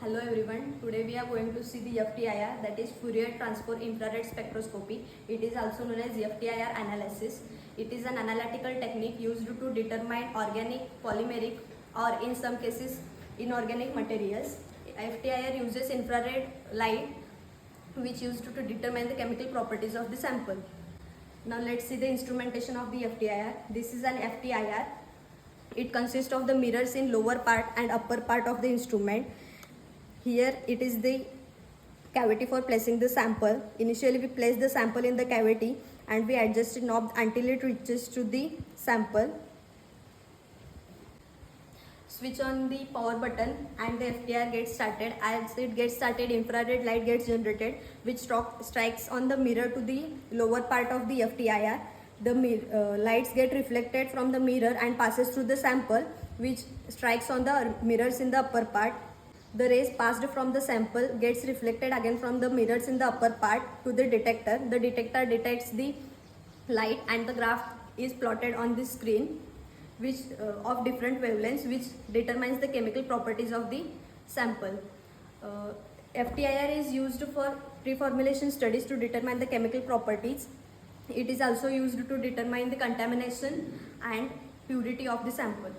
Hello everyone, today we are going to see the FTIR, that is Fourier Transform Infrared Spectroscopy. It is also known as FTIR analysis. It is an analytical technique used to determine organic, polymeric or in some cases inorganic materials. FTIR uses infrared light which used to determine the chemical properties of the sample. Now let's see the instrumentation of the FTIR. This is an FTIR. It consists of the mirrors in lower part and upper part of the instrument. Here it is the cavity for placing the sample. Initially we place the sample in the cavity and we adjust the knob until it reaches to the sample. Switch on the power button and the FTIR gets started. As it gets started, infrared light gets generated which strikes on the mirror to the lower part of the FTIR. The lights get reflected from the mirror and passes through the sample which strikes on the mirrors in the upper part. The rays passed from the sample gets reflected again from the mirrors in the upper part to the detector. The detector detects the light and the graph is plotted on the screen which of different wavelengths which determines the chemical properties of the sample. FTIR is used for pre-formulation studies to determine the chemical properties. It is also used to determine the contamination and purity of the sample.